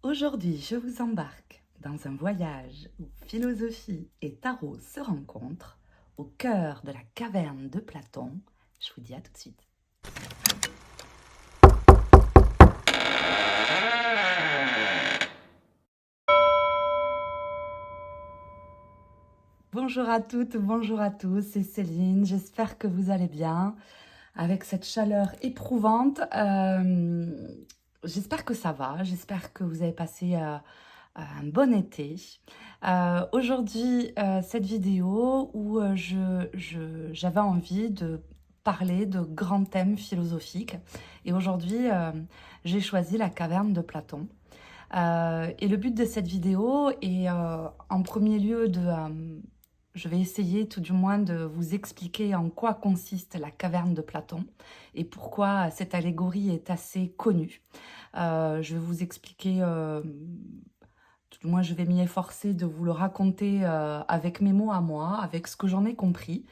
Aujourd'hui, je vous embarque dans un voyage où philosophie et tarot se rencontrent au cœur de la caverne de Platon. Je vous dis à tout de suite. Bonjour à toutes, bonjour à tous, c'est Céline, j'espère que vous allez bien avec cette chaleur éprouvante. J'espère que ça va, j'espère que vous avez passé un bon été. Aujourd'hui, cette vidéo où j'avais envie de parler de grands thèmes philosophiques. Et aujourd'hui, j'ai choisi la caverne de Platon. Et le but de cette vidéo est en premier lieu je vais essayer tout du moins de vous expliquer en quoi consiste la caverne de Platon et pourquoi cette allégorie est assez connue. Je vais vous expliquer, tout du moins je vais m'y efforcer de vous le raconter avec mes mots à moi, avec ce que j'en ai compris,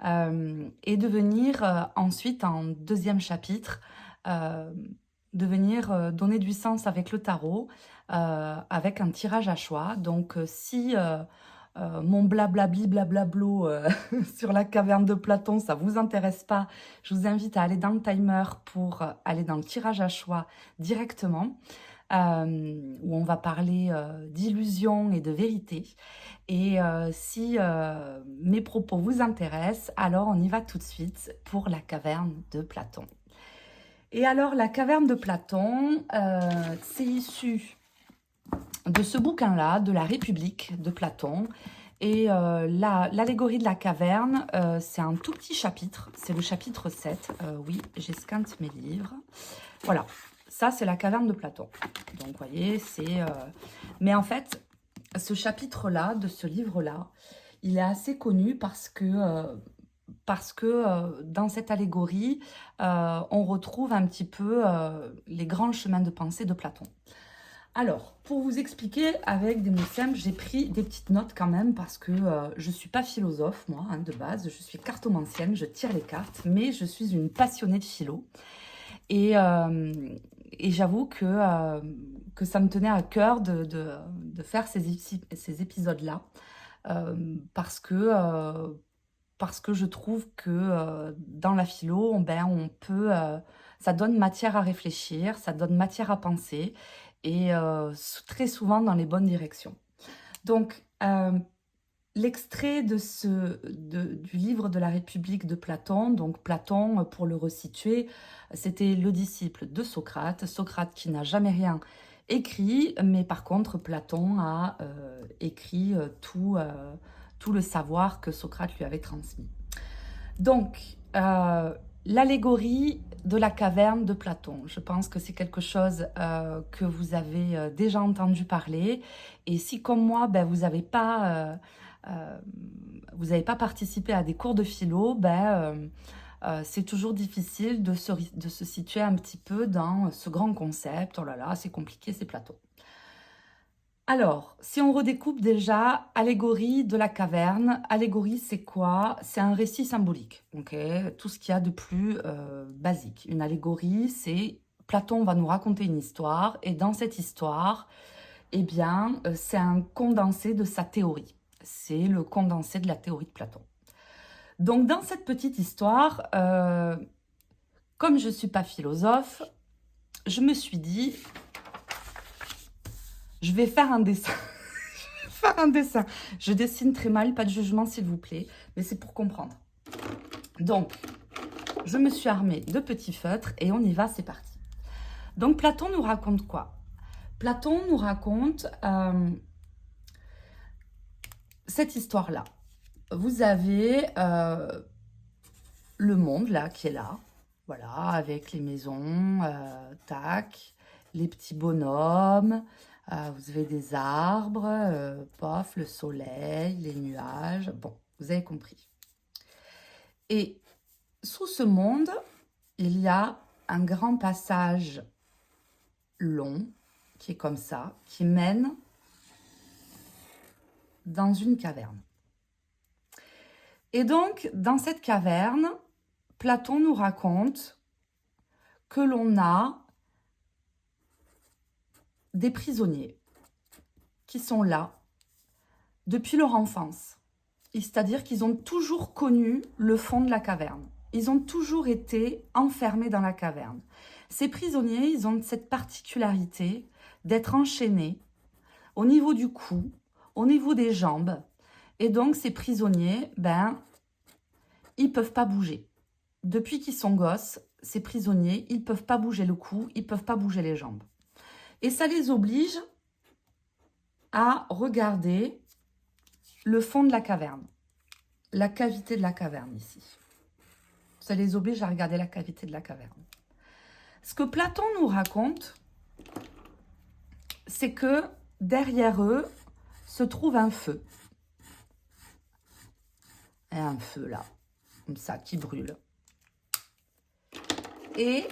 et de venir ensuite en deuxième chapitre, euh, de venir donner du sens avec le tarot, avec un tirage à choix. Donc si mon blablabli blablablo sur la caverne de Platon, ça vous intéresse pas, je vous invite à aller dans le timer pour aller dans le tirage à choix directement, où on va parler d'illusion et de vérité. Et si mes propos vous intéressent, alors on y va tout de suite pour la caverne de Platon. Et alors, la caverne de Platon, c'est issu de ce bouquin-là, de la République de Platon. Et l'allégorie de la caverne, c'est un tout petit chapitre, c'est le chapitre 7. Oui, j'esquinte mes livres. Voilà, ça c'est la caverne de Platon. Donc, vous voyez, c'est... Mais en fait, ce chapitre-là, de ce livre-là, il est assez connu parce que dans cette allégorie, on retrouve un petit peu les grands chemins de pensée de Platon. Alors, pour vous expliquer avec des mots simples, j'ai pris des petites notes quand même parce que je ne suis pas philosophe, moi, hein, de base. Je suis cartomancienne, je tire les cartes, mais je suis une passionnée de philo. Et, euh, et j'avoue que ça me tenait à cœur de faire ces épisodes-là parce que je trouve que dans la philo, on peut, ça donne matière à réfléchir, ça donne matière à penser, et très souvent dans les bonnes directions. Donc, l'extrait du livre de la République de Platon, donc Platon, pour le resituer, c'était le disciple de Socrate, Socrate qui n'a jamais rien écrit, mais par contre Platon a écrit tout le savoir que Socrate lui avait transmis. Donc, l'allégorie de la caverne de Platon, je pense que c'est quelque chose que vous avez déjà entendu parler. Et si, comme moi, ben, vous n'avez pas participé à des cours de philo, c'est toujours difficile de se situer un petit peu dans ce grand concept. Oh là là, c'est compliqué, c'est Platon. Alors, si on redécoupe déjà, allégorie de la caverne, allégorie c'est quoi? C'est un récit symbolique, ok? Tout ce qu'il y a de plus basique. Une allégorie, c'est Platon va nous raconter une histoire et dans cette histoire, eh bien, c'est un condensé de sa théorie. C'est le condensé de la théorie de Platon. Donc, dans cette petite histoire, comme je ne suis pas philosophe, je me suis dit, je vais faire un dessin. Faire un dessin. Je dessine très mal, pas de jugement s'il vous plaît, mais c'est pour comprendre. Donc, je me suis armée de petits feutres et on y va, c'est parti. Donc, Platon nous raconte quoi? Platon nous raconte cette histoire-là. Vous avez le monde là qui est là, voilà, avec les maisons, tac, les petits bonhommes, vous avez des arbres, pof, le soleil, les nuages, bon, vous avez compris. Et sous ce monde, il y a un grand passage long, qui est comme ça, qui mène dans une caverne. Et donc, dans cette caverne, Platon nous raconte que l'on a des prisonniers qui sont là depuis leur enfance. C'est-à-dire qu'ils ont toujours connu le fond de la caverne. Ils ont toujours été enfermés dans la caverne. Ces prisonniers, ils ont cette particularité d'être enchaînés au niveau du cou, au niveau des jambes. Et donc, ces prisonniers, ils ne peuvent pas bouger. Depuis qu'ils sont gosses, ces prisonniers, ils ne peuvent pas bouger le cou, ils ne peuvent pas bouger les jambes. Et ça les oblige à regarder le fond de la caverne, la cavité de la caverne ici. Ça les oblige à regarder la cavité de la caverne. Ce que Platon nous raconte, c'est que derrière eux se trouve un feu. Et un feu là, comme ça, qui brûle. Et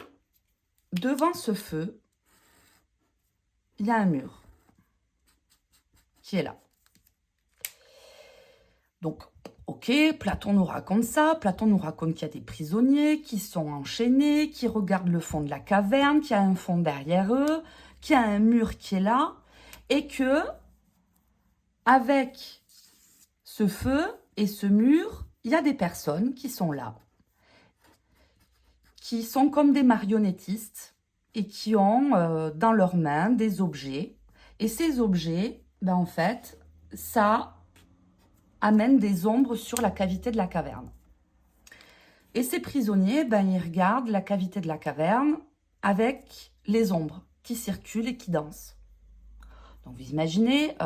devant ce feu, il y a un mur qui est là. Donc, ok, Platon nous raconte ça. Platon nous raconte qu'il y a des prisonniers qui sont enchaînés, qui regardent le fond de la caverne, qu'il y a un fond derrière eux, qu'il y a un mur qui est là, et que, avec ce feu et ce mur, il y a des personnes qui sont là, qui sont comme des marionnettistes et qui ont dans leurs mains des objets. Et ces objets, en fait, ça amène des ombres sur la cavité de la caverne. Et ces prisonniers, ils regardent la cavité de la caverne avec les ombres qui circulent et qui dansent. Donc vous imaginez,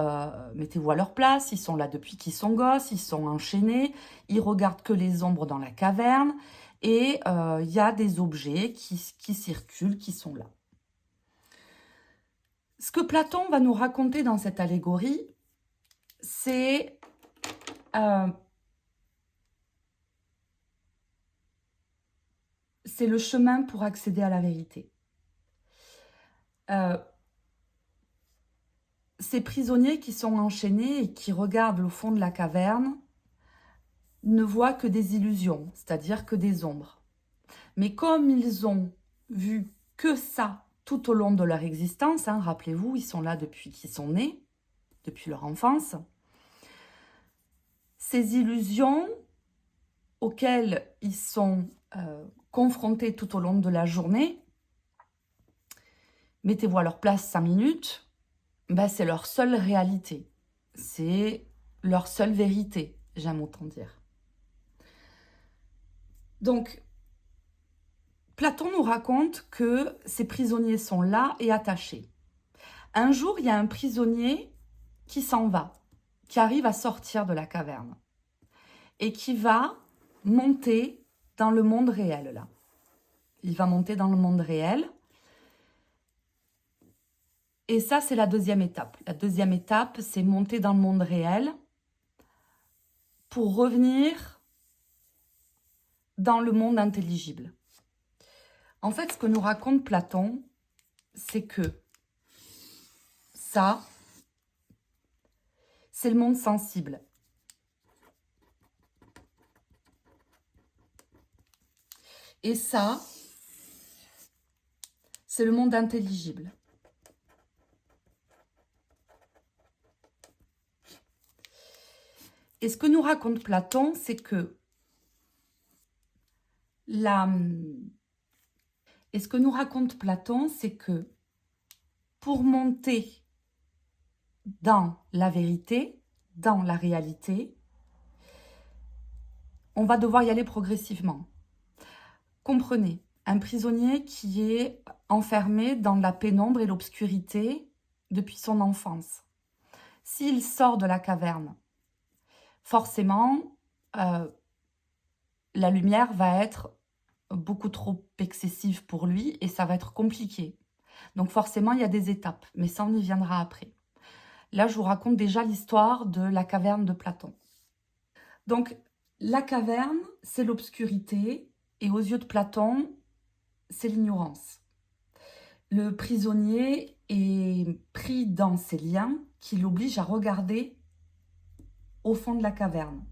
mettez-vous à leur place, ils sont là depuis qu'ils sont gosses, ils sont enchaînés, ils regardent que les ombres dans la caverne et il y a des objets qui circulent, qui sont là. Ce que Platon va nous raconter dans cette allégorie, c'est le chemin pour accéder à la vérité. Ces prisonniers qui sont enchaînés et qui regardent au fond de la caverne ne voient que des illusions, c'est-à-dire que des ombres. Mais comme ils ont vu que ça tout au long de leur existence, rappelez-vous, ils sont là depuis qu'ils sont nés, depuis leur enfance, ces illusions auxquelles ils sont confrontés tout au long de la journée, mettez-vous à leur place 5 minutes, c'est leur seule réalité, c'est leur seule vérité, j'aime autant dire. Donc, Platon nous raconte que ces prisonniers sont là et attachés. Un jour, il y a un prisonnier qui s'en va, qui arrive à sortir de la caverne et qui va monter dans le monde réel, là. Il va monter dans le monde réel. Et ça, c'est la deuxième étape. La deuxième étape, c'est monter dans le monde réel pour revenir dans le monde intelligible. En fait, ce que nous raconte Platon, c'est que ça, c'est le monde sensible. Et ça, c'est le monde intelligible. Et ce que nous raconte Platon, c'est que pour monter dans la vérité, dans la réalité, on va devoir y aller progressivement. Comprenez, un prisonnier qui est enfermé dans la pénombre et l'obscurité depuis son enfance. S'il sort de la caverne, forcément, la lumière va être beaucoup trop excessive pour lui et ça va être compliqué. Donc forcément, il y a des étapes, mais ça, on y viendra après. Là, je vous raconte déjà l'histoire de la caverne de Platon. Donc, la caverne, c'est l'obscurité et aux yeux de Platon, c'est l'ignorance. Le prisonnier est pris dans ces liens qui l'obligent à regarder au fond de la caverne.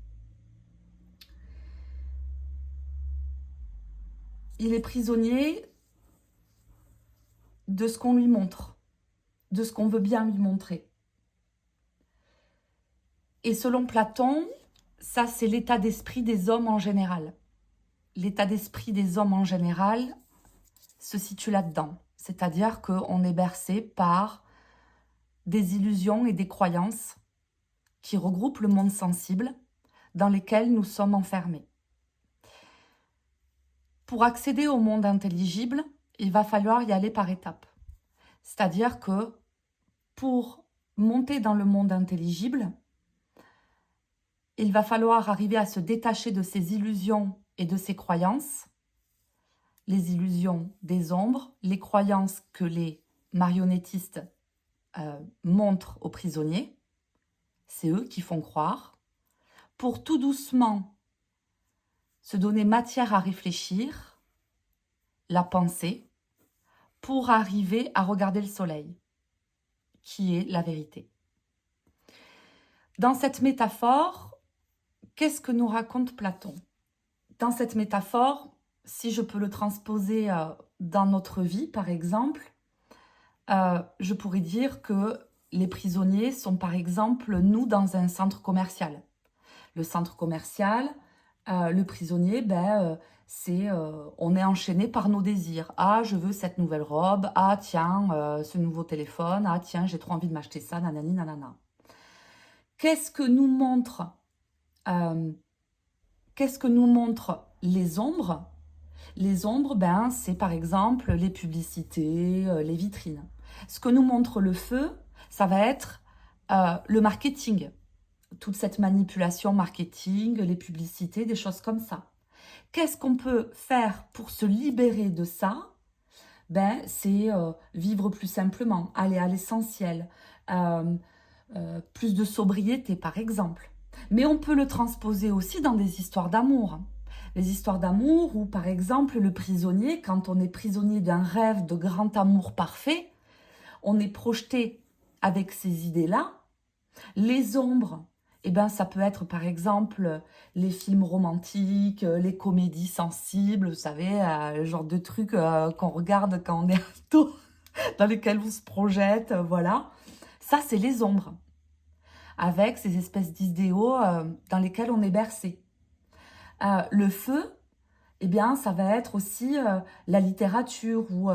Il est prisonnier de ce qu'on lui montre. de ce qu'on veut bien lui montrer. Et selon Platon, ça c'est l'état d'esprit des hommes en général. L'état d'esprit des hommes en général se situe là-dedans. C'est-à-dire qu'on est bercé par des illusions et des croyances qui regroupent le monde sensible dans lesquels nous sommes enfermés. Pour accéder au monde intelligible, il va falloir y aller par étapes. C'est-à-dire que pour monter dans le monde intelligible, il va falloir arriver à se détacher de ces illusions et de ces croyances, les illusions des ombres, les croyances que les marionnettistes montrent aux prisonniers, c'est eux qui font croire, pour tout doucement se donner matière à réfléchir, la pensée, pour arriver à regarder le soleil, qui est la vérité. Dans cette métaphore, qu'est-ce que nous raconte Platon? Dans cette métaphore, si je peux le transposer dans notre vie, par exemple, je pourrais dire que les prisonniers sont, par exemple, nous dans un centre commercial. Le centre commercial, le prisonnier, on est enchaîné par nos désirs. Ah, je veux cette nouvelle robe. Ah, tiens, ce nouveau téléphone. Ah, tiens, j'ai trop envie de m'acheter ça. Nanani, nanana. Qu'est-ce que nous montrent les ombres? Les ombres, c'est par exemple les publicités, les vitrines. Ce que nous montre le feu, ça va être le marketing. Toute cette manipulation marketing, les publicités, des choses comme ça. Qu'est-ce qu'on peut faire pour se libérer de ça? C'est vivre plus simplement, aller à l'essentiel, plus de sobriété par exemple. Mais on peut le transposer aussi dans des histoires d'amour. Les histoires d'amour où par exemple le prisonnier, quand on est prisonnier d'un rêve de grand amour parfait, on est projeté avec ces idées-là. Les ombres, ça peut être par exemple les films romantiques, les comédies sensibles, vous savez, le genre de trucs qu'on regarde quand on est ado, dans lesquels on se projette, voilà. Ça, c'est les ombres, avec ces espèces d'idéaux dans lesquels on est bercé. Le feu, ça va être aussi la littérature ou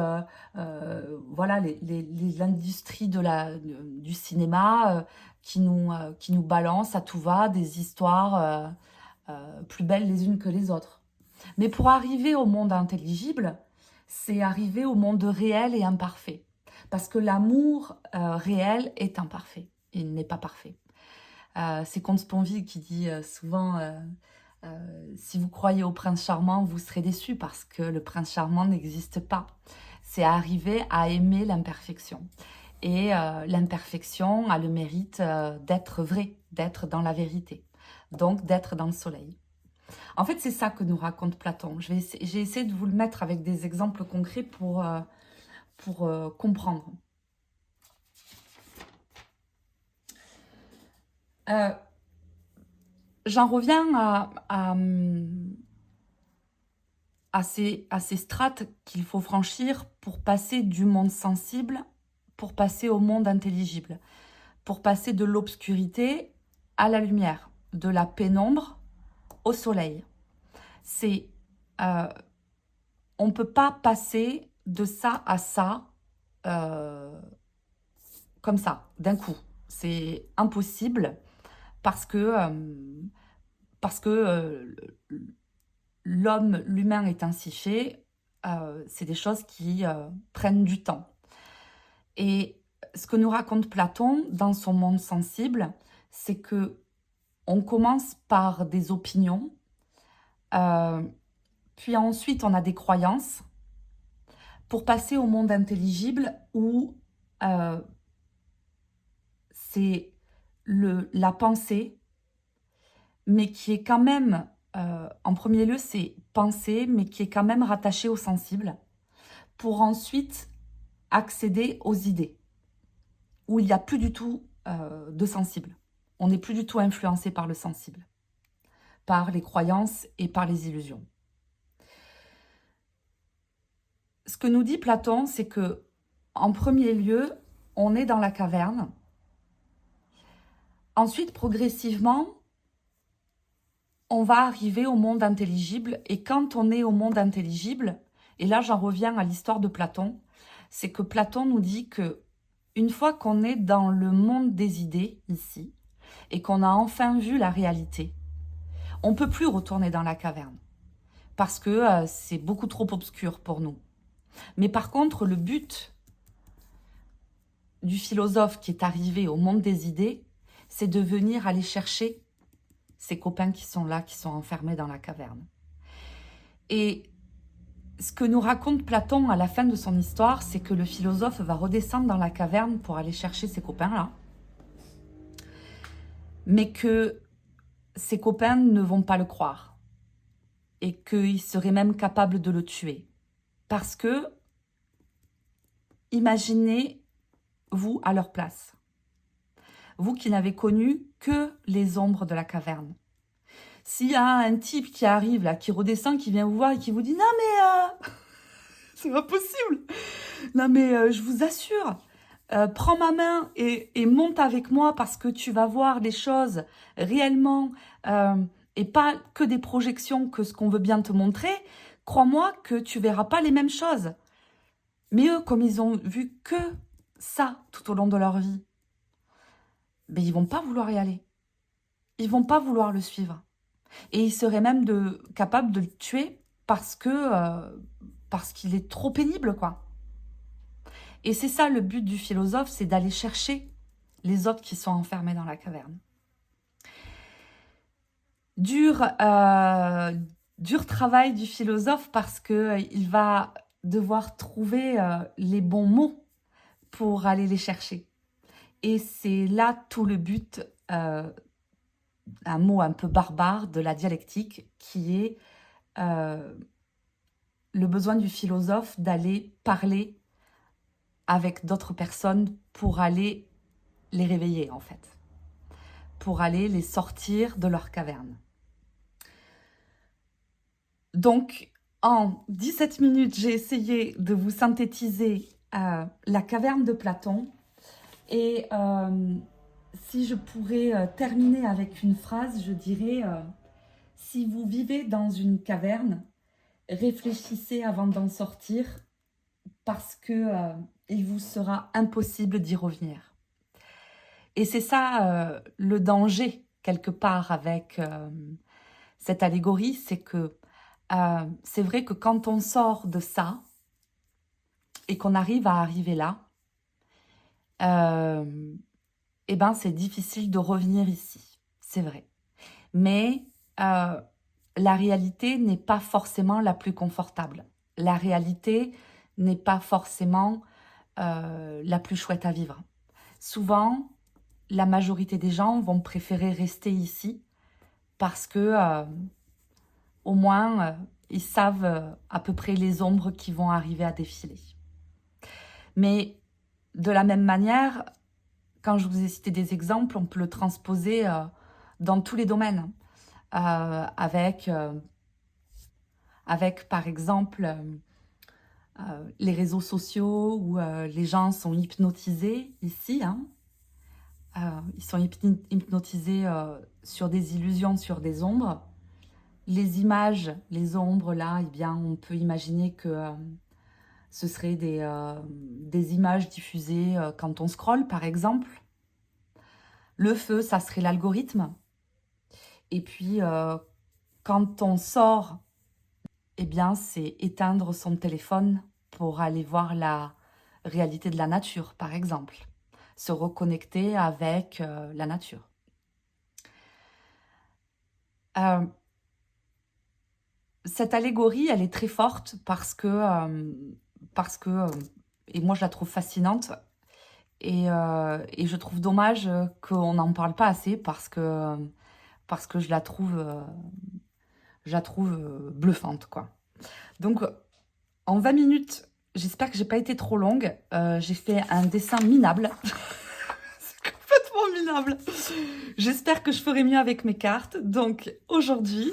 voilà, l'industrie du cinéma qui nous balance à tout va des histoires plus belles les unes que les autres. Mais pour arriver au monde intelligible, c'est arriver au monde réel et imparfait. Parce que l'amour réel est imparfait, il n'est pas parfait. C'est Comte Sponville qui dit souvent... si vous croyez au prince charmant, vous serez déçu parce que le prince charmant n'existe pas. C'est arriver à aimer l'imperfection. Et l'imperfection a le mérite d'être vrai, d'être dans la vérité. Donc d'être dans le soleil. En fait, c'est ça que nous raconte Platon. J'ai essayé de vous le mettre avec des exemples concrets pour comprendre. J'en reviens à ces strates qu'il faut franchir pour passer du monde sensible, pour passer au monde intelligible, pour passer de l'obscurité à la lumière, de la pénombre au soleil. On ne peut pas passer de ça à ça comme ça, d'un coup. C'est impossible parce que l'humain est ainsi fait, c'est des choses qui prennent du temps. Et ce que nous raconte Platon dans son monde sensible, c'est que on commence par des opinions, puis ensuite on a des croyances, pour passer au monde intelligible où c'est la pensée, mais qui est quand même, en premier lieu, c'est penser, mais qui est quand même rattaché au sensible, pour ensuite accéder aux idées, où il n'y a plus du tout de sensible. On n'est plus du tout influencé par le sensible, par les croyances et par les illusions. Ce que nous dit Platon, c'est que, en premier lieu, on est dans la caverne. Ensuite, progressivement, on va arriver au monde intelligible. Et quand on est au monde intelligible, et là j'en reviens à l'histoire de Platon, c'est que Platon nous dit que une fois qu'on est dans le monde des idées, ici, et qu'on a enfin vu la réalité, on ne peut plus retourner dans la caverne, parce que c'est beaucoup trop obscur pour nous. Mais par contre, le but du philosophe qui est arrivé au monde des idées, c'est de venir aller chercher ses copains qui sont là, qui sont enfermés dans la caverne. Et ce que nous raconte Platon à la fin de son histoire, c'est que le philosophe va redescendre dans la caverne pour aller chercher ses copains-là, mais que ses copains ne vont pas le croire et qu'il serait même capable de le tuer. Parce que, imaginez-vous à leur place. Vous qui n'avez connu que les ombres de la caverne. S'il y a un type qui arrive là, qui redescend, qui vient vous voir et qui vous dit « Non mais, c'est pas possible. Non mais je vous assure, prends ma main et monte avec moi parce que tu vas voir les choses réellement et pas que des projections que ce qu'on veut bien te montrer. Crois-moi que tu verras pas les mêmes choses. » Mais eux, comme ils ont vu que ça tout au long de leur vie, ben, ils vont pas vouloir y aller. Ils vont pas vouloir le suivre. Et ils seraient même capables de le tuer parce qu'il est trop pénible, quoi. Et c'est ça le but du philosophe, c'est d'aller chercher les autres qui sont enfermés dans la caverne. Dur travail du philosophe parce qu'il va devoir trouver les bons mots pour aller les chercher. Et c'est là tout le but, un mot un peu barbare de la dialectique, qui est le besoin du philosophe d'aller parler avec d'autres personnes pour aller les réveiller, en fait. Pour aller les sortir de leur caverne. Donc, en 17 minutes, j'ai essayé de vous synthétiser la caverne de Platon. Et si je pourrais terminer avec une phrase, je dirais si vous vivez dans une caverne, réfléchissez avant d'en sortir parce que il vous sera impossible d'y revenir. Et c'est ça le danger, quelque part, avec cette allégorie, c'est que c'est vrai que quand on sort de ça et qu'on arrive à arriver là, eh ben c'est difficile de revenir ici, c'est vrai. Mais la réalité n'est pas forcément la plus confortable. La réalité n'est pas forcément la plus chouette à vivre. Souvent, la majorité des gens vont préférer rester ici parce que au moins, ils savent à peu près les ombres qui vont arriver à défiler. Mais de la même manière, quand je vous ai cité des exemples, on peut le transposer dans tous les domaines. Avec, par exemple, les réseaux sociaux où les gens sont hypnotisés ici. Ils sont hypnotisés sur des illusions, sur des ombres. Les images, les ombres, là, eh bien, on peut imaginer que ce seraient des images diffusées quand on scrolle, par exemple. Le feu, ça serait l'algorithme. Et puis, quand on sort, eh bien, c'est éteindre son téléphone pour aller voir la réalité de la nature, par exemple. Se reconnecter avec la nature. Cette allégorie, elle est très forte parce que et moi je la trouve fascinante, et je trouve dommage qu'on n'en parle pas assez parce que je la trouve bluffante, quoi. Donc, en 20 minutes, j'espère que j'ai pas été trop longue. J'ai fait un dessin minable. C'est complètement minable. J'espère que je ferai mieux avec mes cartes. Donc, aujourd'hui,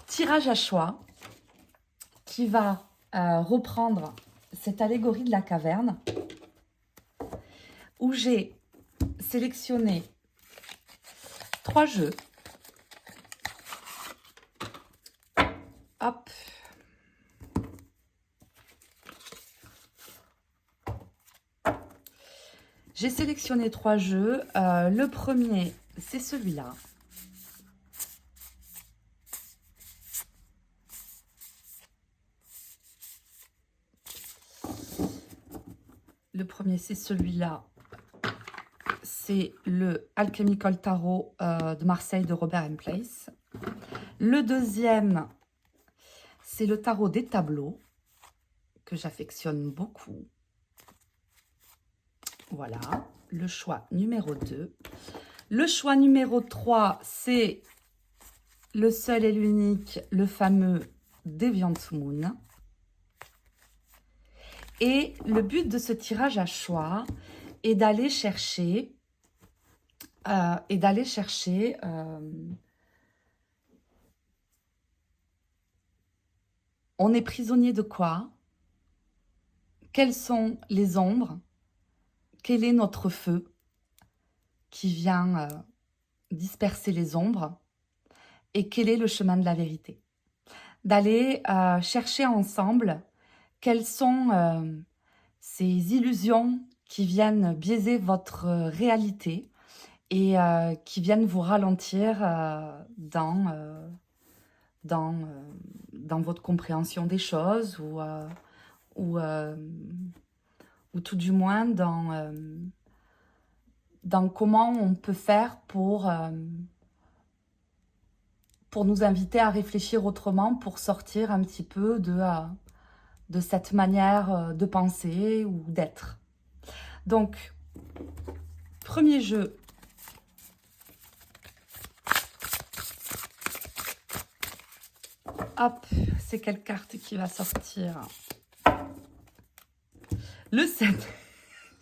tirage à choix qui va reprendre cette allégorie de la caverne où j'ai sélectionné 3 jeux. Hop. J'ai sélectionné 3 jeux. Le premier, c'est celui-là. Le premier, c'est celui-là. C'est le Alchemical Tarot de Marseille de Robert M. Place. Le deuxième, c'est le tarot des tableaux, que j'affectionne beaucoup. Voilà, le choix numéro 2. Le choix numéro 3, c'est le seul et l'unique, le fameux Deviant Moon. Et le but de ce tirage à choix est d'aller chercher, on est prisonnier de quoi? Quelles sont les ombres? Quel est notre feu qui vient disperser les ombres? Et quel est le chemin de la vérité? D'aller chercher ensemble quelles sont ces illusions qui viennent biaiser votre réalité et qui viennent vous ralentir dans votre compréhension des choses ou tout du moins dans comment on peut faire pour nous inviter à réfléchir autrement, pour sortir un petit peu de cette manière de penser ou d'être. Donc, premier jeu. Hop, c'est quelle carte qui va sortir? Le 7.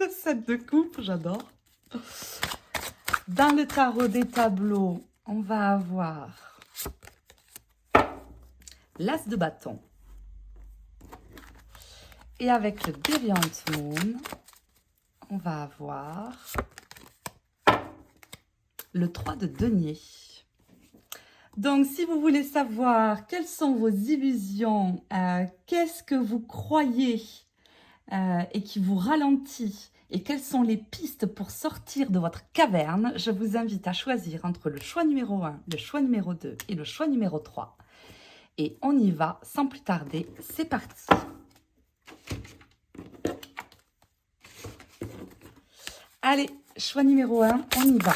Le 7 de coupe, j'adore. Dans le tarot des tableaux, on va avoir l'As de bâton. Et avec le Deviant Moon, on va avoir le 3 de denier. Donc, si vous voulez savoir quelles sont vos illusions, qu'est-ce que vous croyez et qui vous ralentit, et quelles sont les pistes pour sortir de votre caverne, je vous invite à choisir entre le choix numéro 1, le choix numéro 2 et le choix numéro 3. Et on y va sans plus tarder, c'est parti. Allez, choix numéro 1, on y va.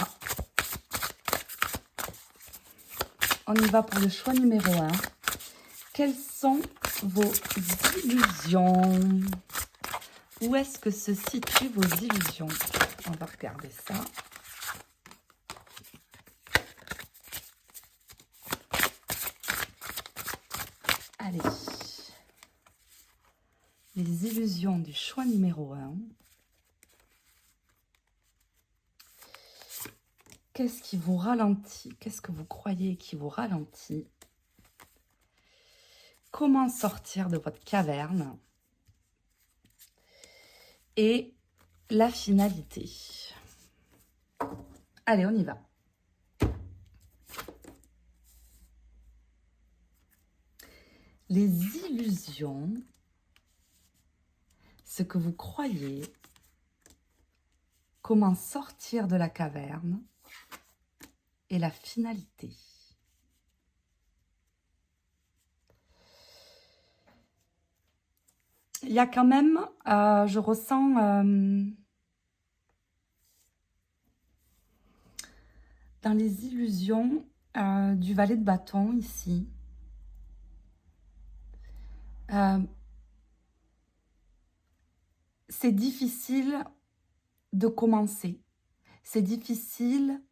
On y va pour le choix numéro 1. Quelles sont vos illusions? Où est-ce que se situent vos illusions? On va regarder ça. Allez. Les illusions du choix numéro 1. Qu'est-ce qui vous ralentit? Qu'est-ce que vous croyez qui vous ralentit? Comment sortir de votre caverne? Et la finalité. Allez, on y va. Les illusions, ce que vous croyez, comment sortir de la caverne et la finalité. Il y a quand même, je ressens dans les illusions du valet de bâton ici, c'est difficile de commencer, c'est difficile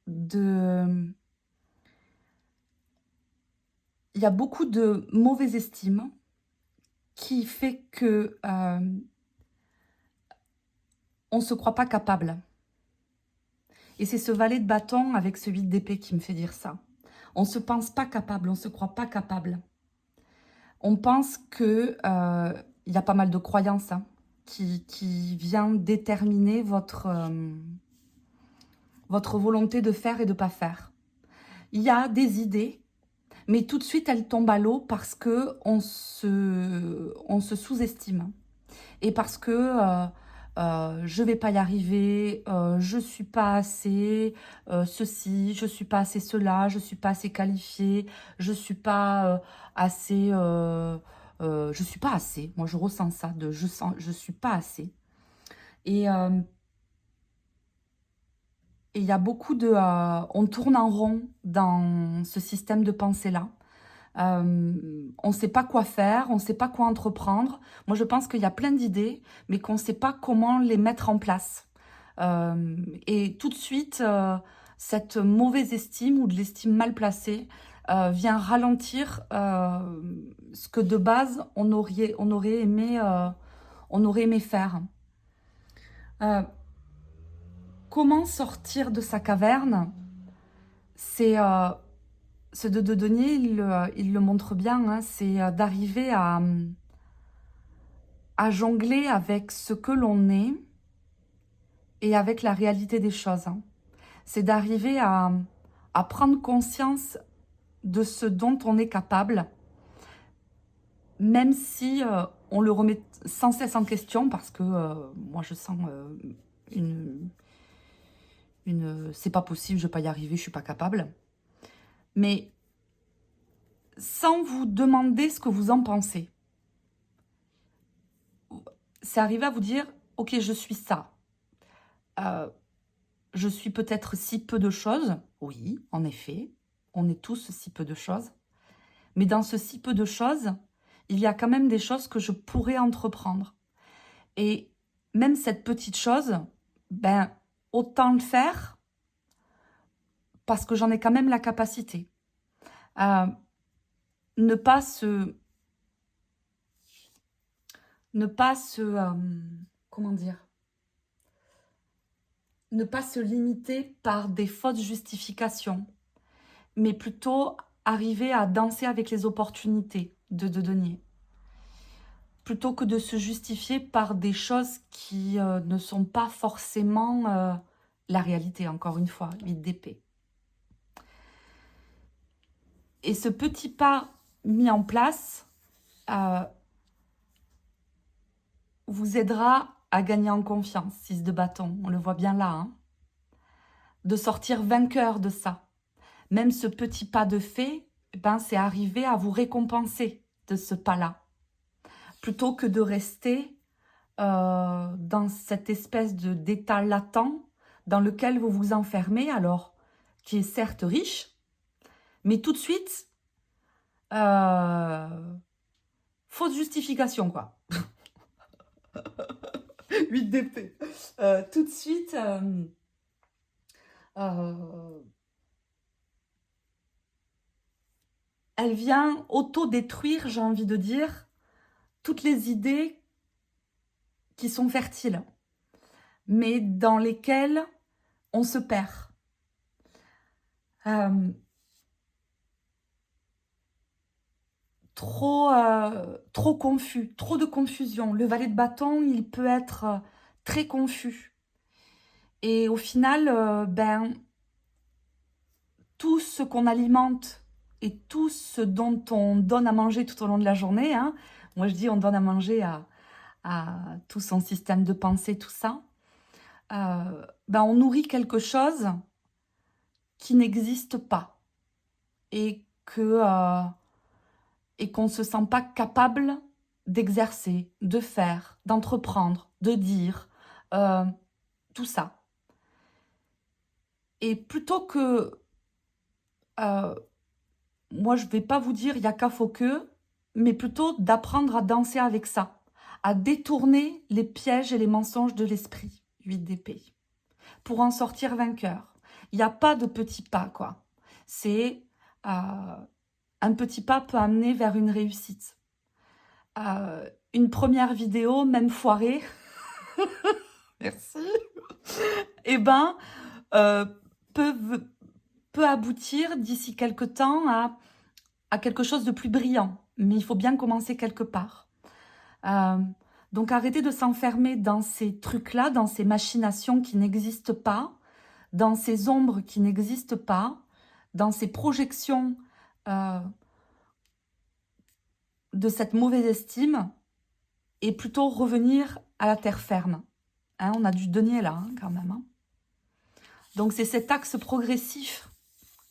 de... Il y a beaucoup de mauvaise estime qui fait que on ne se croit pas capable. Et c'est ce valet de bâton avec ce 8 d'épée qui me fait dire ça. On ne se pense pas capable, on ne se croit pas capable. On pense que y a pas mal de croyances qui vient déterminer votre volonté de faire et de ne pas faire. Il y a des idées, mais tout de suite, elles tombent à l'eau parce qu'on se sous-estime. Et parce que je ne vais pas y arriver, je ne suis pas assez ceci, je ne suis pas assez cela, je ne suis pas assez qualifiée, je ne suis pas assez... je suis pas assez. Moi, je ressens ça, je suis pas assez. Et il y a beaucoup de... on tourne en rond dans ce système de pensée-là. On ne sait pas quoi faire, on ne sait pas quoi entreprendre. Moi, je pense qu'il y a plein d'idées, mais qu'on ne sait pas comment les mettre en place. Et tout de suite, cette mauvaise estime ou de l'estime mal placée vient ralentir ce que de base, on aurait aimé faire. Comment sortir de sa caverne? C'est ce de Denis, il le montre bien, hein, c'est d'arriver à jongler avec ce que l'on est et avec la réalité des choses. Hein. C'est d'arriver à prendre conscience de ce dont on est capable, même si on le remet sans cesse en question, parce que moi je sens c'est pas possible, je vais pas y arriver, je suis pas capable. Mais sans vous demander ce que vous en pensez. C'est arriver à vous dire, ok, je suis ça. Je suis peut-être si peu de choses. Oui, en effet, on est tous si peu de choses. Mais dans ce si peu de choses, il y a quand même des choses que je pourrais entreprendre. Et même cette petite chose, ben, autant le faire parce que j'en ai quand même la capacité. Ne pas se... comment dire? Ne pas se limiter par des fausses justifications, mais plutôt arriver à danser avec les opportunités de Denis. Plutôt que de se justifier par des choses qui ne sont pas forcément la réalité, encore une fois, 8 d'épée. Et ce petit pas mis en place vous aidera à gagner en confiance, 6 de bâton, on le voit bien là, hein, de sortir vainqueur de ça. Même ce petit pas de fait, ben, c'est arriver à vous récompenser de ce pas-là. Plutôt que de rester dans cette espèce d'état latent dans lequel vous vous enfermez, alors, qui est certes riche, mais tout de suite, fausse justification, quoi. 8 d'épée. Tout de suite, elle vient auto-détruire, j'ai envie de dire, toutes les idées qui sont fertiles, mais dans lesquelles on se perd. Trop confus, trop de confusion. Le valet de bâton, il peut être très confus. Et au final, ben, tout ce qu'on alimente et tout ce dont on donne à manger tout au long de la journée, hein, moi je dis on donne à manger à tout son système de pensée, tout ça, ben, on nourrit quelque chose qui n'existe pas et qu'on ne se sent pas capable d'exercer, de faire, d'entreprendre, de dire, tout ça. Et plutôt que... moi, je ne vais pas vous dire il n'y a qu'à faut que, mais plutôt d'apprendre à danser avec ça, à détourner les pièges et les mensonges de l'esprit, 8 d'épée, pour en sortir vainqueur. Il n'y a pas de petit pas, quoi. C'est... un petit pas peut amener vers une réussite. Une première vidéo, même foirée, merci, eh ben, peut aboutir d'ici quelque temps à quelque chose de plus brillant. Mais il faut bien commencer quelque part. Donc arrêtez de s'enfermer dans ces trucs-là, dans ces machinations qui n'existent pas, dans ces ombres qui n'existent pas, dans ces projections euh, de cette mauvaise estime, et plutôt revenir à la terre ferme. Hein, on a du denier là, hein, quand même. Hein. Donc c'est cet axe progressif.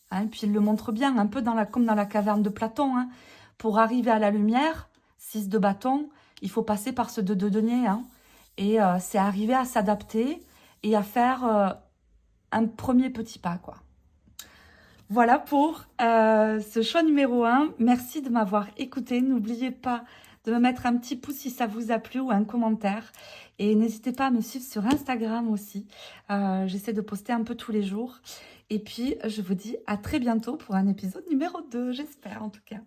Hein, puis il le montre bien, un peu comme dans la caverne de Platon. Hein. Pour arriver à la lumière, 6 de bâton, il faut passer par ce 2 de denier. Hein. Et c'est arriver à s'adapter et à faire un premier petit pas, quoi. Voilà pour ce choix numéro 1. Merci de m'avoir écouté. N'oubliez pas de me mettre un petit pouce si ça vous a plu ou un commentaire. Et n'hésitez pas à me suivre sur Instagram aussi. J'essaie de poster un peu tous les jours. Et puis, je vous dis à très bientôt pour un épisode numéro 2, j'espère en tout cas.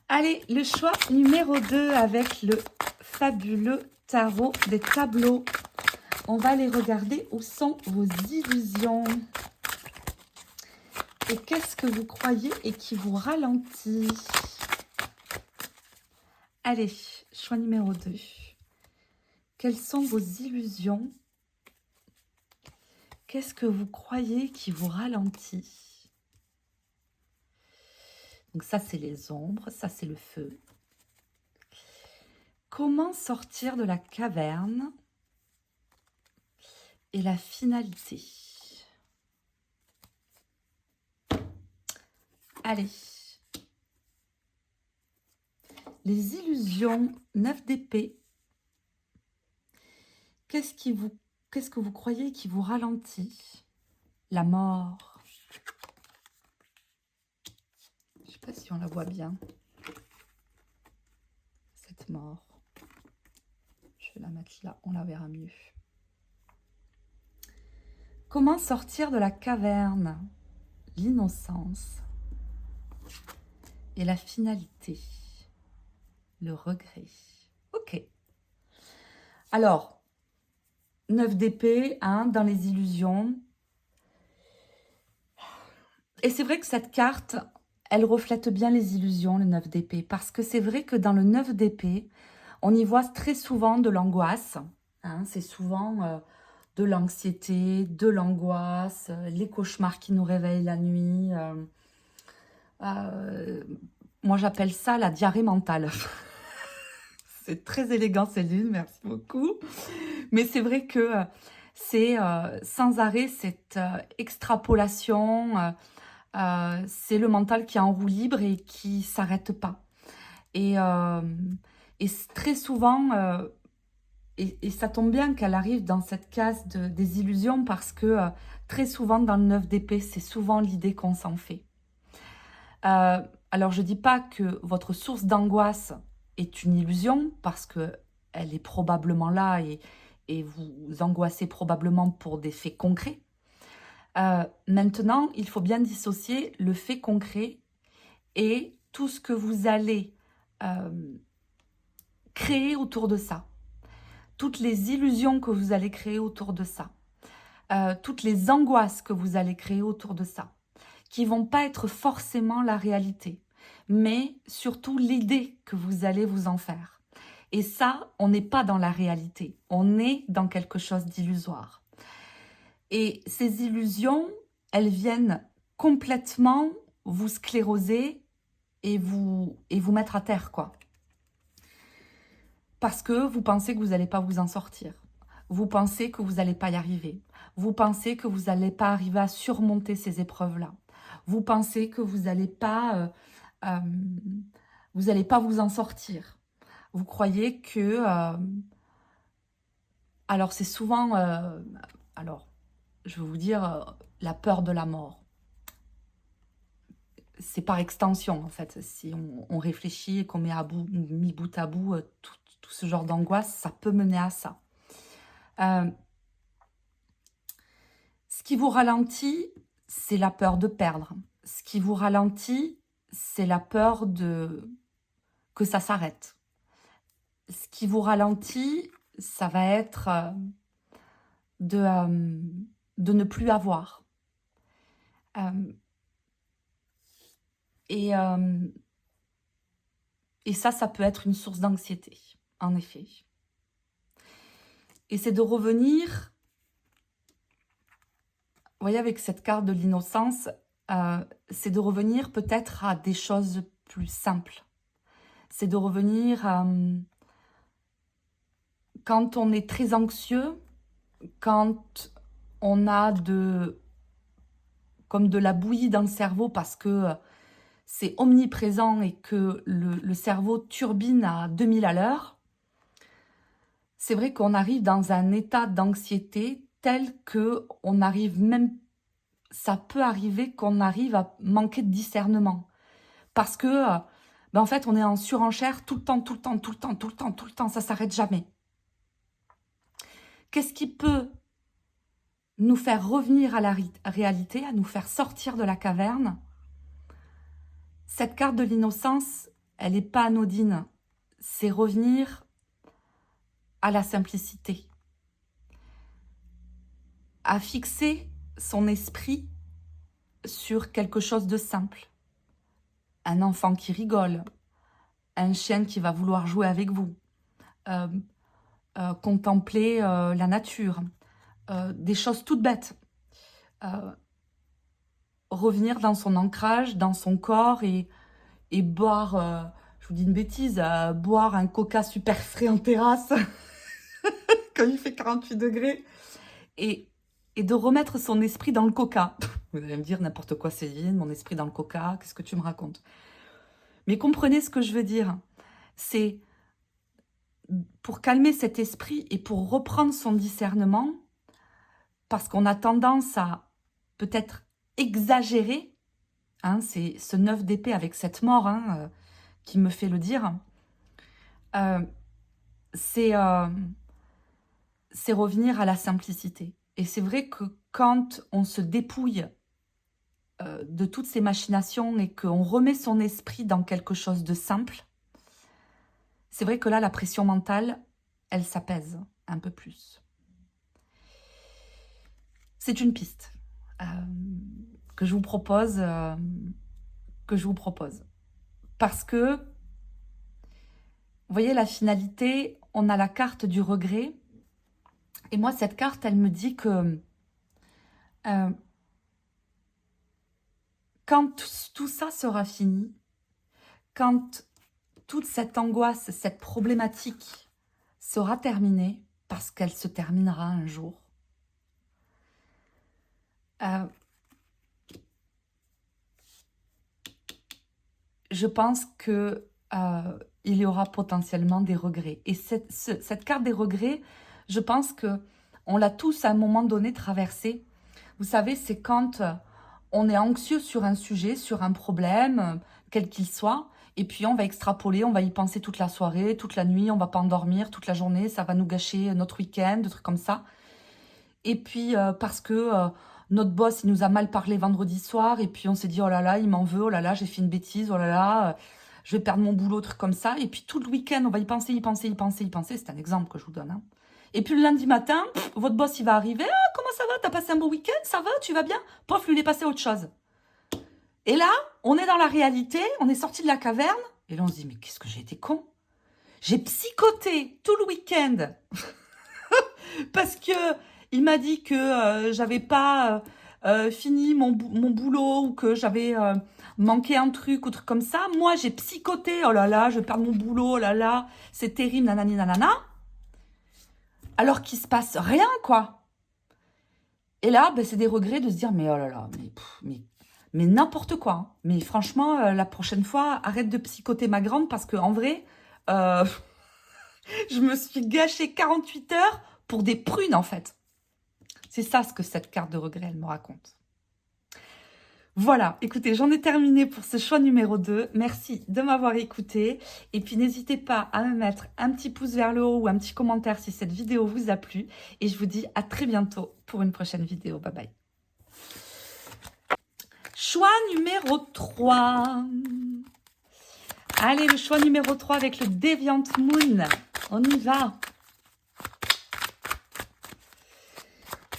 Allez, le choix numéro 2 avec le fabuleux tarot des tableaux. On va aller regarder où sont vos illusions. Et qu'est-ce que vous croyez et qui vous ralentit? Allez, choix numéro 2. Quelles sont vos illusions? Qu'est-ce que vous croyez qui vous ralentit? Donc ça, c'est les ombres, ça, c'est le feu. Comment sortir de la caverne? Et la finalité. Allez. Les illusions, 9 d'épée. Qu'est-ce que vous croyez qui vous ralentit? La mort. Je ne sais pas si on la voit bien. Cette mort. Je vais la mettre là, on la verra mieux. Comment sortir de la caverne? L'innocence. Et la finalité. Le regret. Ok. Alors, 9 d'épée, hein, dans les illusions. Et c'est vrai que cette carte, elle reflète bien les illusions, le 9 d'épée. Parce que c'est vrai que dans le 9 d'épée, on y voit très souvent de l'angoisse. Hein, c'est souvent de l'anxiété, de l'angoisse, les cauchemars qui nous réveillent la nuit. Moi, j'appelle ça la diarrhée mentale. C'est très élégant, Céline, merci beaucoup. Mais c'est vrai que c'est sans arrêt cette extrapolation. C'est le mental qui est en roue libre et qui ne s'arrête pas. Et très souvent, et ça tombe bien qu'elle arrive dans cette case des illusions parce que très souvent dans le 9 d'épée, c'est souvent l'idée qu'on s'en fait. Alors je ne dis pas que votre source d'angoisse est une illusion parce qu'elle est probablement là et vous angoissez probablement pour des faits concrets. Maintenant, il faut bien dissocier le fait concret et tout ce que vous allez créer autour de ça. Toutes les illusions que vous allez créer autour de ça. Toutes les angoisses que vous allez créer autour de ça. Qui ne vont pas être forcément la réalité. Mais surtout l'idée que vous allez vous en faire. Et ça, on n'est pas dans la réalité. On est dans quelque chose d'illusoire. Et ces illusions, elles viennent complètement vous scléroser et vous mettre à terre, quoi. Parce que vous pensez que vous n'allez pas vous en sortir. Vous pensez que vous n'allez pas y arriver. Vous pensez que vous n'allez pas arriver à surmonter ces épreuves-là. Vous pensez que vous n'allez pas, vous en sortir. Vous croyez que... alors, c'est souvent... alors, je vais vous dire, la peur de la mort. C'est par extension, en fait. Si on réfléchit et qu'on met mis bout à bout tout ce genre d'angoisse, ça peut mener à ça. Ce qui vous ralentit, c'est la peur de perdre. Ce qui vous ralentit, c'est la peur que ça s'arrête. Ce qui vous ralentit, ça va être de ne plus avoir. Et, euh, et ça peut être une source d'anxiété, en effet. Et c'est de revenir, vous voyez, avec cette carte de l'innocence, c'est de revenir peut-être à des choses plus simples. C'est de revenir à... Quand on est très anxieux, quand on a comme de la bouillie dans le cerveau parce que c'est omniprésent et que le cerveau turbine à 2000 à l'heure, c'est vrai qu'on arrive dans un état d'anxiété tel que on arrive même, ça peut arriver qu'on arrive à manquer de discernement. Parce que, ben en fait, on est en surenchère tout le temps, tout le temps, tout le temps, tout le temps, tout le temps, ça s'arrête jamais. Qu'est-ce qui peut nous faire revenir à la réalité, à nous faire sortir de la caverne? Cette carte de l'innocence, elle n'est pas anodine. C'est revenir à la simplicité, à fixer son esprit sur quelque chose de simple. Un enfant qui rigole, un chien qui va vouloir jouer avec vous, contempler la nature, des choses toutes bêtes. Revenir dans son ancrage, dans son corps et boire, je vous dis une bêtise, boire un coca super frais en terrasse quand il fait 48 degrés et de remettre son esprit dans le coca. Vous allez me dire n'importe quoi Céline, mon esprit dans le coca, qu'est-ce que tu me racontes? Mais comprenez ce que je veux dire. C'est pour calmer cet esprit et pour reprendre son discernement, parce qu'on a tendance à peut-être exagérer, hein, c'est ce 9 d'épée avec cette mort qui me fait le dire, c'est revenir à la simplicité. Et c'est vrai que quand on se dépouille de toutes ces machinations et qu'on remet son esprit dans quelque chose de simple, c'est vrai que là, la pression mentale, elle s'apaise un peu plus. C'est une piste que je vous propose, Parce que, vous voyez, la finalité, on a la carte du regret. Et moi, cette carte, elle me dit que quand tout ça sera fini, quand toute cette angoisse, cette problématique sera terminée, parce qu'elle se terminera un jour, je pense que il y aura potentiellement des regrets. Et cette carte des regrets, je pense que on l'a tous à un moment donné traversée. Vous savez, c'est quand on est anxieux sur un sujet, sur un problème, quel qu'il soit, et puis on va extrapoler, on va y penser toute la soirée, toute la nuit, on va pas endormir toute la journée, ça va nous gâcher notre week-end, des trucs comme ça. Et puis parce que notre boss, il nous a mal parlé vendredi soir, et puis on s'est dit, oh là là, il m'en veut, oh là là, j'ai fait une bêtise, oh là là, je vais perdre mon boulot, truc comme ça. Et puis tout le week-end, on va y penser, y penser, y penser, y penser. C'est un exemple que je vous donne. Hein. Et puis le lundi matin, votre boss, il va arriver. Ah, comment ça va? T'as passé un beau week-end? Ça va? Tu vas bien? Pof, lui, il est passé à autre chose. Et là, on est dans la réalité, on est sorti de la caverne. Et là, on se dit, mais qu'est-ce que j'ai été con? J'ai psychoté tout le week-end. Parce que il m'a dit que j'avais pas fini mon boulot ou que j'avais manqué un truc ou truc comme ça. Moi, j'ai psychoté. Oh là là, je perds mon boulot. Oh là là, c'est terrible, nanani nanana. Alors qu'il se passe rien, quoi. Et là, ben, c'est des regrets de se dire, mais oh là là, mais n'importe quoi. Hein. Mais franchement, la prochaine fois, arrête de psychoter ma grande parce que en vrai, je me suis gâché 48 heures pour des prunes, en fait. C'est ça ce que cette carte de regret, elle me raconte. Voilà, écoutez, j'en ai terminé pour ce choix numéro 2. Merci de m'avoir écouté. Et puis, n'hésitez pas à me mettre un petit pouce vers le haut ou un petit commentaire si cette vidéo vous a plu. Et je vous dis à très bientôt pour une prochaine vidéo. Bye bye. Choix numéro 3. Allez, le choix numéro 3 avec le Deviant Moon. On y va.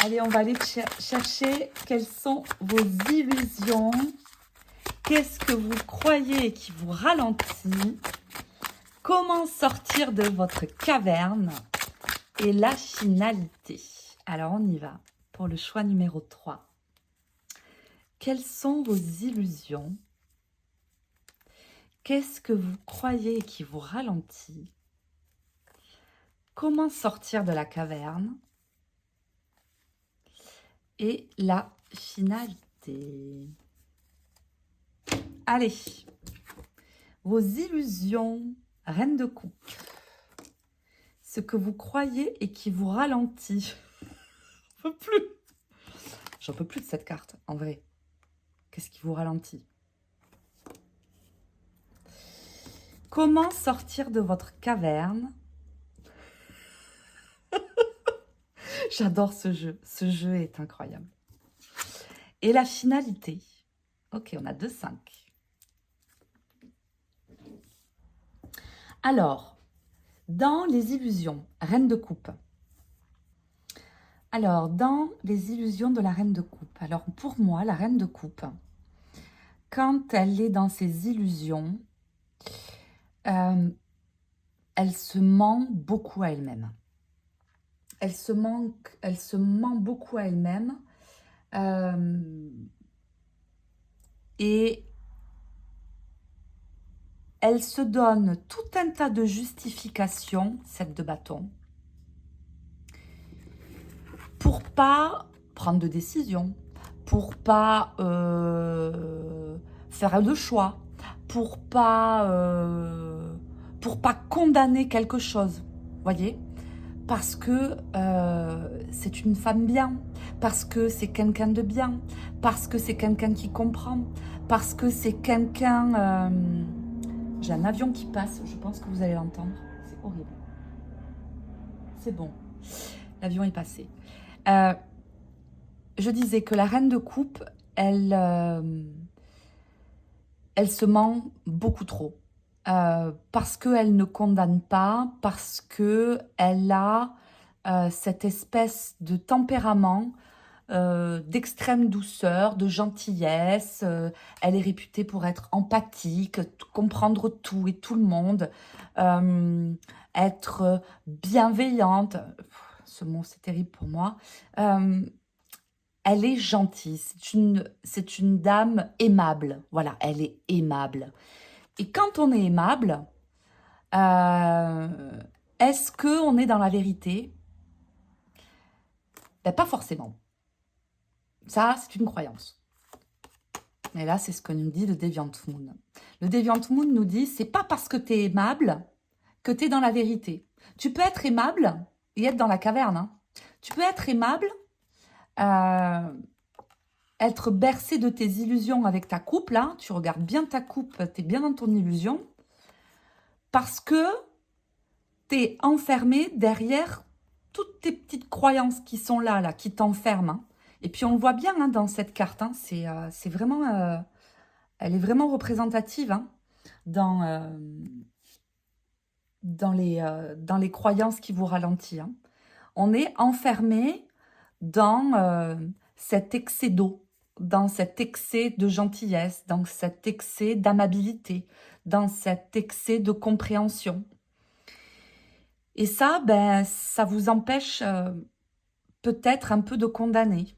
Allez, on va aller chercher quelles sont vos illusions Qu'est-ce que vous croyez qui vous ralentit? Comment sortir de votre caverne? Et la finalité. Alors, on y va pour le choix numéro 3. Quelles sont vos illusions? Qu'est-ce que vous croyez qui vous ralentit? Comment sortir de la caverne? Et la finalité. Allez, vos illusions, reine de coupe. Ce que vous croyez et qui vous ralentit. J'en peux plus. J'en peux plus de cette carte, en vrai. Qu'est-ce qui vous ralentit? Comment sortir de votre caverne? J'adore ce jeu. Ce jeu est incroyable. Et la finalité. Ok, on a 2-5. Alors, dans les illusions, reine de coupe. Alors, dans les illusions de la reine de coupe. Alors, pour moi, la reine de coupe, quand elle est dans ses illusions, elle se ment beaucoup à elle-même. Elle se ment beaucoup à elle-même. Et elle se donne tout un tas de justifications, cette de bâton, pour pas prendre de décision, pour pas faire de choix, pour pas condamner quelque chose, voyez, parce que c'est une femme bien, parce que c'est quelqu'un de bien, parce que c'est quelqu'un qui comprend, parce que c'est quelqu'un... J'ai un avion qui passe, je pense que vous allez l'entendre, c'est horrible. C'est bon, l'avion est passé. Je disais que la reine de coupe, elle se ment beaucoup trop. Parce qu'elle ne condamne pas, parce qu'elle a cette espèce de tempérament d'extrême douceur, de gentillesse. Elle est réputée pour être empathique, comprendre tout et tout le monde, être bienveillante. Ce mot, c'est terrible pour moi. Elle est gentille, c'est une dame aimable. Voilà, elle est aimable. Et quand on est aimable, est-ce qu'on est dans la vérité? Ben, pas forcément. Ça, c'est une croyance. Et là, c'est ce que nous dit le Deviant Moon. Le Deviant Moon nous dit, c'est pas parce que tu es aimable que tu es dans la vérité. Tu peux être aimable et être dans la caverne. Hein. Tu peux être aimable, être bercé de tes illusions avec ta coupe, là. Tu regardes bien ta coupe, tu es bien dans ton illusion. Parce que tu es enfermé derrière toutes tes petites croyances qui sont là qui t'enferment. Hein. Et puis on le voit bien hein, dans cette carte, hein, c'est vraiment, elle est vraiment représentative hein, dans les croyances qui vous ralentissent. Hein. On est enfermé dans cet excès d'eau, dans cet excès de gentillesse, dans cet excès d'amabilité, dans cet excès de compréhension. Et ça, ben, ça vous empêche peut-être un peu de condamner.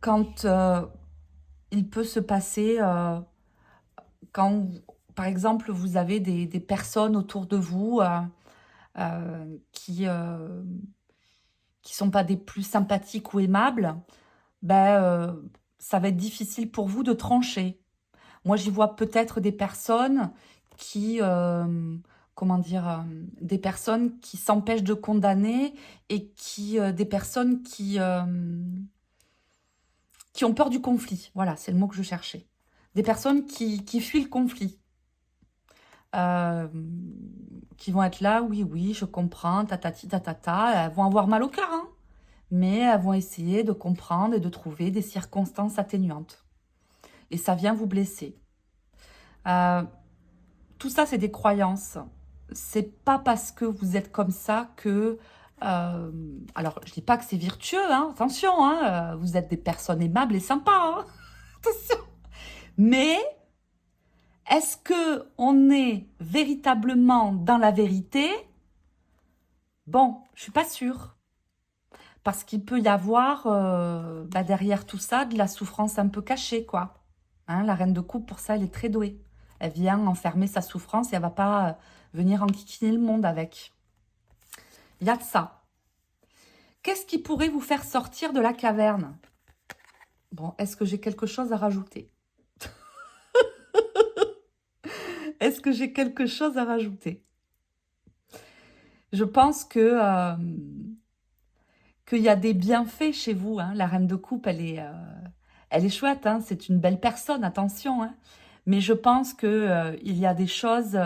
Quand il peut se passer, quand, par exemple, vous avez des personnes autour de vous qui sont pas des plus sympathiques ou aimables, ben, ça va être difficile pour vous de trancher. Moi, j'y vois peut-être des personnes qui... comment dire, des personnes qui s'empêchent de condamner et des personnes qui ont peur du conflit. Voilà, c'est le mot que je cherchais. Des personnes qui fuient le conflit. Qui vont être là, oui, je comprends, tatati, tatata. Elles vont avoir mal au cœur, hein, mais elles vont essayer de comprendre et de trouver des circonstances atténuantes. Et ça vient vous blesser. Tout ça, c'est des croyances. C'est pas parce que vous êtes comme ça que... alors, je dis pas que c'est virtueux, hein, attention, hein, vous êtes des personnes aimables et sympas. Hein, attention. Mais est-ce qu'on est véritablement dans la vérité? Bon, je suis pas sûre. Parce qu'il peut y avoir derrière tout ça de la souffrance un peu cachée, quoi. Hein, la reine de coupe, pour ça, elle est très douée. Elle vient enfermer sa souffrance et elle va pas venir enquiquiner le monde avec. Il y a de ça. Qu'est-ce qui pourrait vous faire sortir de la caverne? Bon, est-ce que j'ai quelque chose à rajouter? Est-ce que j'ai quelque chose à rajouter? Je pense que qu'il y a des bienfaits chez vous. Hein. La reine de coupe, elle est chouette. Hein. C'est une belle personne, attention. Hein. Mais je pense que il y a des choses...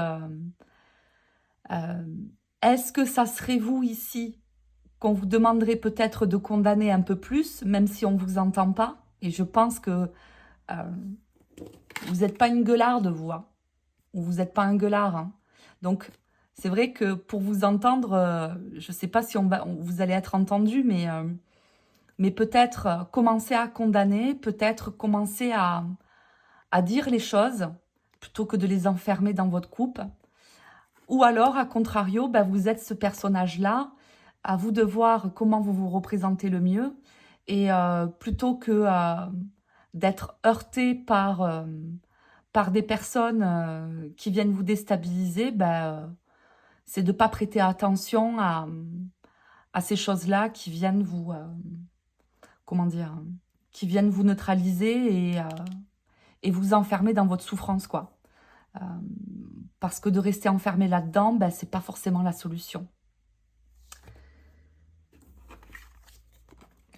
est-ce que ça serait vous ici qu'on vous demanderait peut-être de condamner un peu plus, même si on ne vous entend pas? Et je pense que vous n'êtes pas une gueularde, vous. Hein. Ou vous n'êtes pas un gueulard. Hein. Donc, c'est vrai que pour vous entendre, je ne sais pas si vous allez être entendu, mais peut-être commencer à condamner, peut-être commencer à dire les choses, plutôt que de les enfermer dans votre coupe. Ou alors, à contrario, vous êtes ce personnage-là, à vous de voir comment vous vous représentez le mieux, et plutôt que d'être heurté par des personnes qui viennent vous déstabiliser, c'est de ne pas prêter attention à ces choses-là qui viennent vous, comment dire, qui viennent vous neutraliser et vous enfermer dans votre souffrance, quoi. Parce que de rester enfermé là-dedans, c'est pas forcément la solution.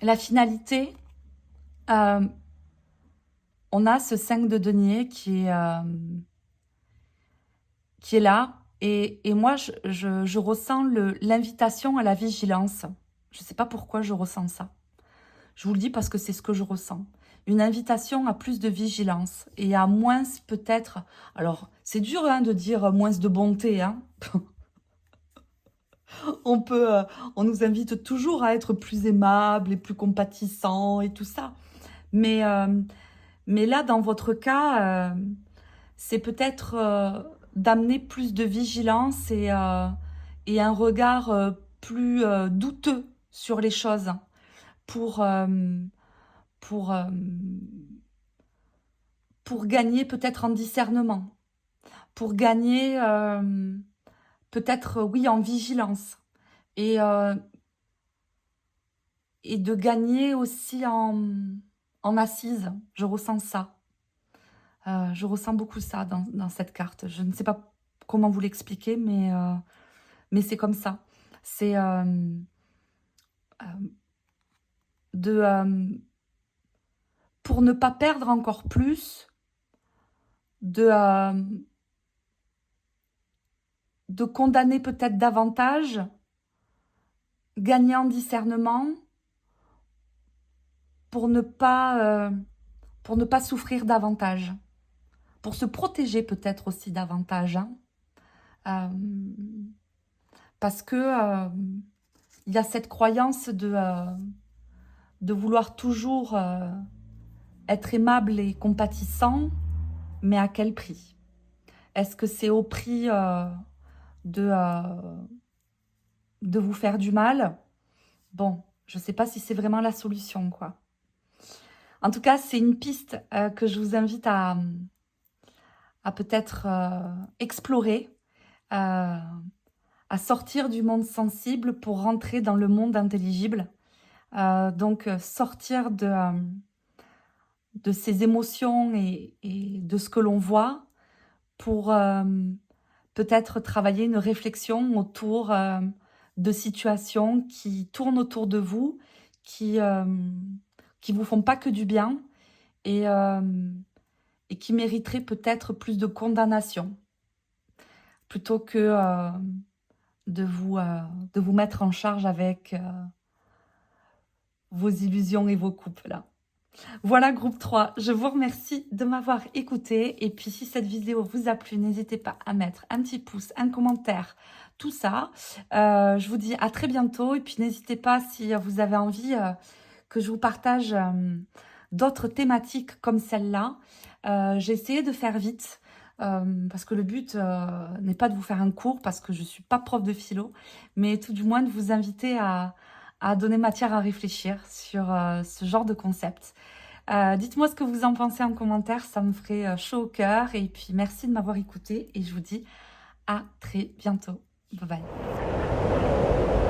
La finalité, on a ce 5 de denier qui est là. Et moi, je ressens l'invitation à la vigilance. Je ne sais pas pourquoi je ressens ça. Je vous le dis parce que c'est ce que je ressens. Une invitation à plus de vigilance et à moins peut-être... Alors, c'est dur hein, de dire moins de bonté. Hein. On nous invite toujours à être plus aimable et plus compatissant et tout ça. Mais là, dans votre cas, c'est peut-être d'amener plus de vigilance et un regard plus douteux sur les choses pour, pour, euh, pour gagner peut-être en discernement, pour gagner peut-être, oui, en vigilance et de gagner aussi en assise. Je ressens ça. Je ressens beaucoup ça dans cette carte. Je ne sais pas comment vous l'expliquer, mais c'est comme ça. C'est pour ne pas perdre encore plus, de condamner peut-être davantage, gagner en discernement, pour ne pas souffrir davantage, pour se protéger peut-être aussi davantage. Hein. Parce que il y a cette croyance de vouloir toujours être aimable et compatissant, mais à quel prix? Est-ce que c'est au prix de vous faire du mal? Bon, je ne sais pas si c'est vraiment la solution, quoi. En tout cas, c'est une piste que je vous invite à peut-être explorer, à sortir du monde sensible pour rentrer dans le monde intelligible. Donc, sortir de ces émotions et de ce que l'on voit pour peut-être travailler une réflexion autour de situations qui tournent autour de vous, qui vous font pas que du bien et qui mériteraient peut-être plus de condamnation plutôt que de vous mettre en charge avec vos illusions et vos coupes là. Voilà groupe 3, je vous remercie de m'avoir écouté et puis si cette vidéo vous a plu, n'hésitez pas à mettre un petit pouce, un commentaire, tout ça. Je vous dis à très bientôt et puis n'hésitez pas si vous avez envie que je vous partage d'autres thématiques comme celle-là. J'ai essayé de faire vite, parce que le but, n'est pas de vous faire un cours parce que je suis pas prof de philo, mais tout du moins de vous inviter à donner matière à réfléchir sur, ce genre de concept. Dites-moi ce que vous en pensez en commentaire, ça me ferait, chaud au cœur et puis merci de m'avoir écouté et je vous dis à très bientôt. Bye bye.